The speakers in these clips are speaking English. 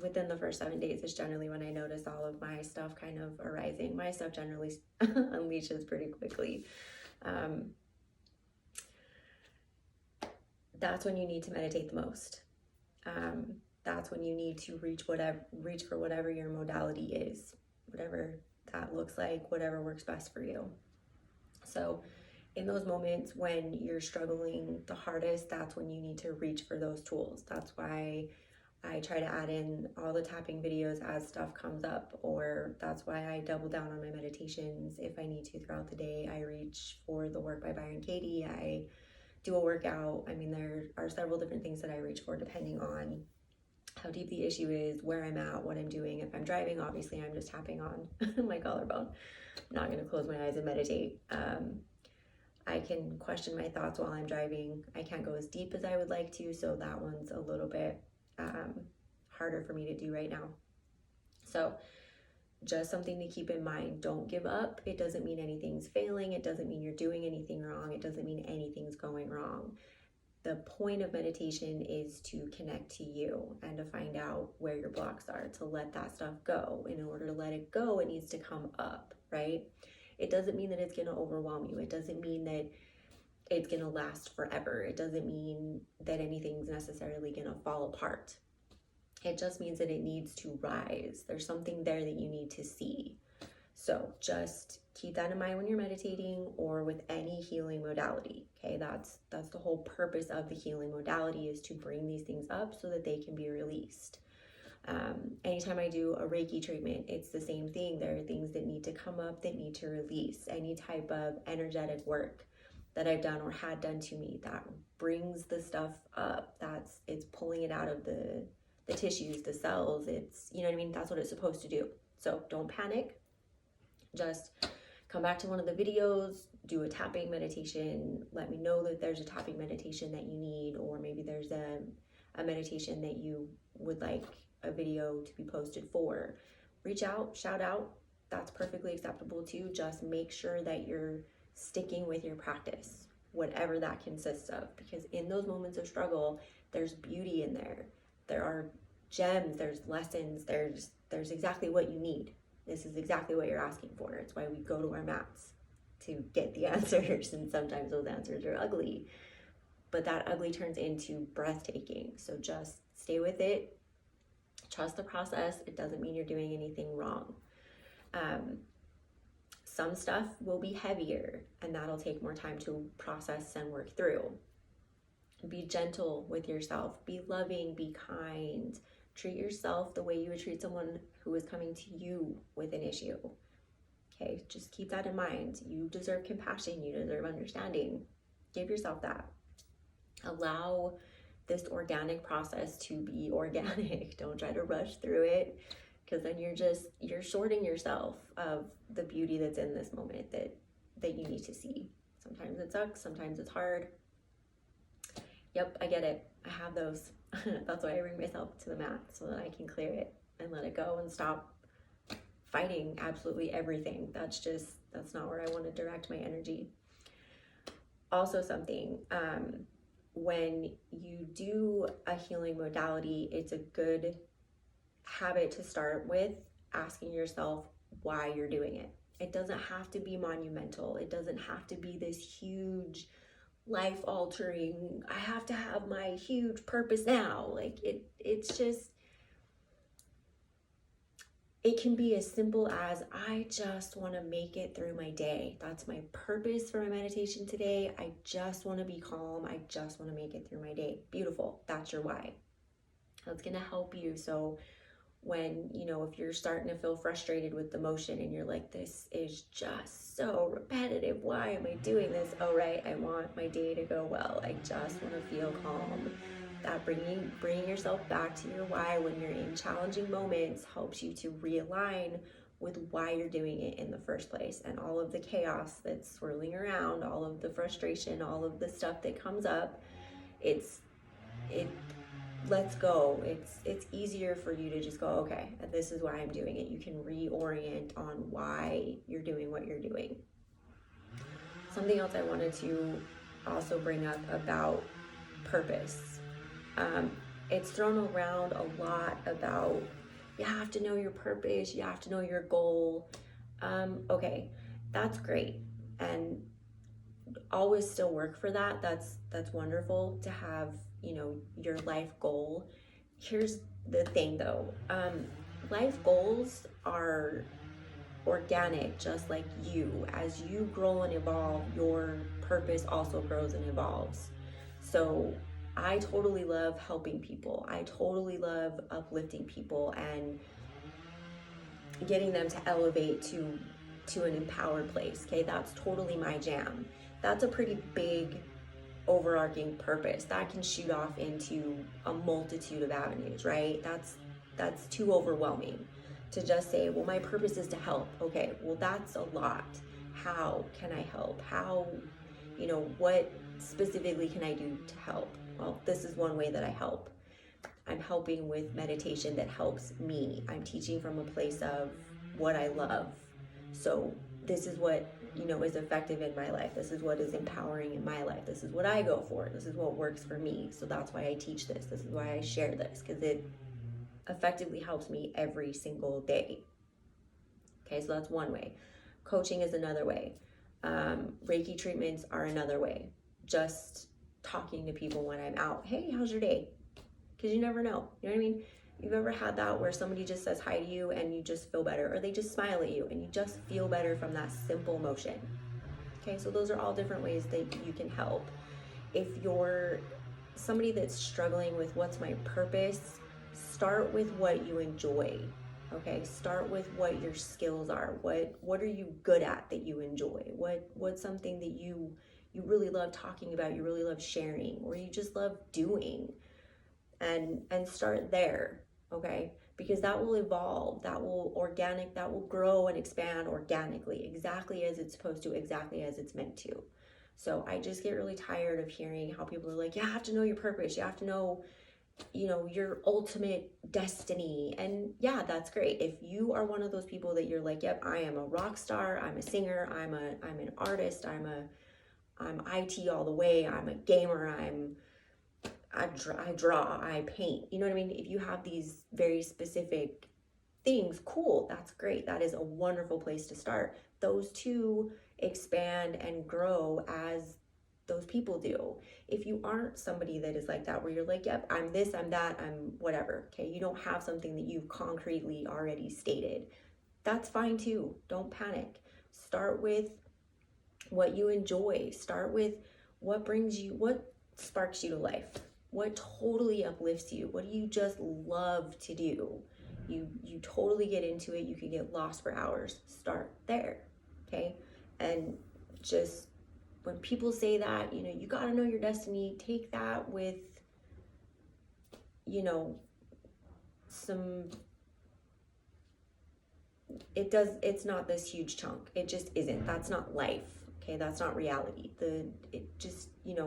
within the first 7 days is generally when I notice all of my stuff kind of arising. My stuff generally unleashes pretty quickly. That's when you need to meditate the most. That's when you need to reach for whatever your modality is, whatever that looks like, whatever works best for you. So in those moments when you're struggling the hardest, that's when you need to reach for those tools. That's why I try to add in all the tapping videos as stuff comes up, or that's why I double down on my meditations if I need to throughout the day. I reach for the work by Byron Katie. I do a workout. I mean, there are several different things that I reach for depending on how deep the issue is, where I'm at, what I'm doing. If I'm driving, obviously I'm just tapping on my collarbone. I'm not going to close my eyes and meditate. I can question my thoughts while I'm driving. I can't go as deep as I would like to, so that one's a little bit harder for me to do right now. So just something to keep in mind. Don't give up. It doesn't mean anything's failing. It doesn't mean you're doing anything wrong. It doesn't mean anything's going wrong. The point of meditation is to connect to you and to find out where your blocks are, to let that stuff go. In order to let it go, it needs to come up, right? It doesn't mean that it's going to overwhelm you. It doesn't mean that it's going to last forever. It doesn't mean that anything's necessarily going to fall apart. It just means that it needs to rise. There's something there that you need to see. So just keep that in mind when you're meditating or with any healing modality. Okay, that's the whole purpose of the healing modality, is to bring these things up so that they can be released. Anytime I do a Reiki treatment, it's the same thing. There are things that need to come up, that need to release. Any type of energetic work that I've done or had done to me that brings the stuff up, it's pulling it out of the tissues, the cells. It's, you know what I mean? That's what it's supposed to do. So don't panic. Just come back to one of the videos, do a tapping meditation. Let me know that there's a tapping meditation that you need, or maybe there's a meditation that you would like a video to be posted for. Reach out, shout out. That's perfectly acceptable too. Just make sure that you're sticking with your practice, whatever that consists of, because in those moments of struggle, there's beauty in there. There are gems, there's lessons, there's exactly what you need. This is exactly what you're asking for. It's why we go to our mats to get the answers, and sometimes those answers are ugly, but that ugly turns into breathtaking. So just stay with it. Trust the process. It doesn't mean you're doing anything wrong. Some stuff will be heavier, and that'll take more time to process and work through. Be gentle with yourself. Be loving, be kind. Treat yourself the way you would treat someone who is coming to you with an issue. Okay, just keep that in mind. You deserve compassion. You deserve understanding. Give yourself that. Allow this organic process to be organic. Don't try to rush through it, because then you're shorting yourself of the beauty that's in this moment that you need to see. Sometimes it sucks. Sometimes it's hard. Yep, I get it. I have those. That's why I bring myself to the mat, so that I can clear it and let it go and stop fighting absolutely everything. That's not where I want to direct my energy. Also something, when you do a healing modality, it's a good habit to start with asking yourself why you're doing it. It doesn't have to be monumental. It doesn't have to be this huge, life-altering, I have to have my huge purpose now. Like it's just, it can be as simple as, I just want to make it through my day. That's my purpose for my meditation today. I just want to be calm. I just want to make it through my day. Beautiful. That's your why. That's going to help you. So when, if you're starting to feel frustrated with the motion and you're like, this is just so repetitive, why am I doing this? Oh, right, I want my day to go well. I just want to feel calm. That bringing yourself back to your why when you're in challenging moments helps you to realign with why you're doing it in the first place. And all of the chaos that's swirling around, all of the frustration, all of the stuff that comes up, it lets go. It's easier for you to just go, okay, this is why I'm doing it. You can reorient on why you're doing what you're doing. Something else I wanted to also bring up about purpose. it's thrown around a lot about you have to know your purpose, you have to know your goal. Okay, that's great, and always still work for that. That's wonderful to have, your life goal. Here's the thing though, life goals are organic, just like you. As you grow and evolve, your purpose also grows and evolves. So I totally love helping people. I totally love uplifting people and getting them to elevate to an empowered place. Okay, that's totally my jam. That's a pretty big overarching purpose that can shoot off into a multitude of avenues, right? That's too overwhelming to just say, well, my purpose is to help. Okay, well, that's a lot. How can I help? How, what specifically can I do to help? Well, this is one way that I help. I'm helping with meditation that helps me. I'm teaching from a place of what I love. So this is what, is effective in my life. This is what is empowering in my life. This is what I go for. This is what works for me. So that's why I teach this. This is why I share this, because it effectively helps me every single day. Okay, so that's one way. Coaching is another way. Reiki treatments are another way. Just talking to people when I'm out. Hey, how's your day? Because you never know. You know what I mean? You've ever had that where somebody just says hi to you and you just feel better, or they just smile at you and you just feel better from that simple motion. Okay, so those are all different ways that you can help. If you're somebody that's struggling with what's my purpose, start with what you enjoy. Okay, start with what your skills are. What are you good at that you enjoy? What's something that you really love talking about, you really love sharing, or you just love doing? And start there, okay? Because that will evolve, that will grow and expand organically, exactly as it's supposed to, exactly as it's meant to. So I just get really tired of hearing how people are like, you have to know your purpose, you have to know, your ultimate destiny. And yeah, that's great. If you are one of those people that you're like, yep, I am a rock star, I'm a singer, I'm an artist, I'm IT all the way, I'm a gamer, I draw, I paint. You know what I mean? If you have these very specific things, cool, that's great. That is a wonderful place to start. Those two expand and grow as those people do. If you aren't somebody that is like that, where you're like, yep, I'm this, I'm that, I'm whatever, okay? You don't have something that you've concretely already stated. That's fine too. Don't panic. Start with what you enjoy. Start with what sparks you to life. What totally uplifts you? What do you just love to do? You totally get into it. You could get lost for hours. Start there, okay? And just when people say that, you got to know your destiny, take that with, it's not this huge chunk. It just isn't. That's not life. Okay, that's not reality.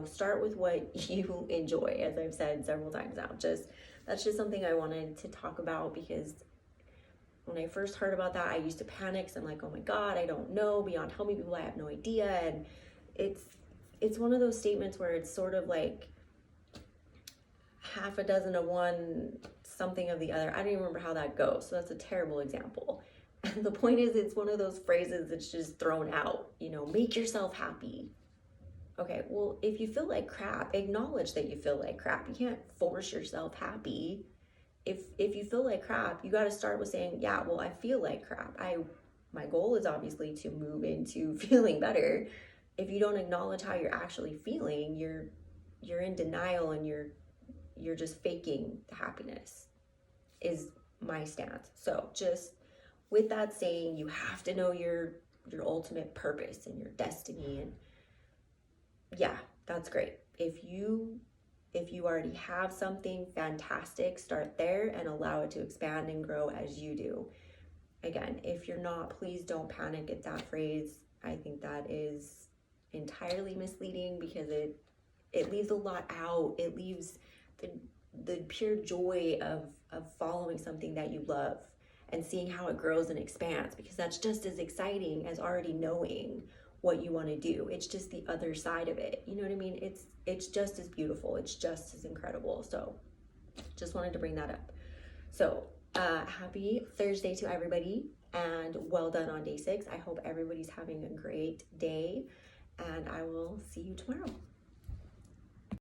Start with what you enjoy, as I've said several times now. That's just something I wanted to talk about, because when I first heard about that, I used to panic. So I'm like, oh my God, I don't know. Beyond helping people, I have no idea. And it's one of those statements where it's sort of like half a dozen of one, something of the other. I don't even remember how that goes. So that's a terrible example. And the point is, it's one of those phrases that's just thrown out, make yourself happy. Okay, well, if you feel like crap, acknowledge that you feel like crap. You can't force yourself happy. If you feel like crap, you got to start with saying, yeah, well, I feel like crap. My goal is obviously to move into feeling better. If you don't acknowledge how you're actually feeling, you're in denial, and you're just faking the happiness, is my stance. So just with that saying, you have to know your ultimate purpose and your destiny. And yeah, that's great. If you already have something, fantastic, start there and allow it to expand and grow as you do. Again, if you're not, please don't panic at that phrase. I think that is entirely misleading, because it leaves a lot out. It leaves the pure joy of following something that you love and seeing how it grows and expands, because that's just as exciting as already knowing what you want to do. It's just the other side of it. You know what I mean? It's just as beautiful. It's just as incredible. So Just wanted to bring that up. So happy Thursday to everybody, and well done on day 6. I hope everybody's having a great day, and I will see you tomorrow.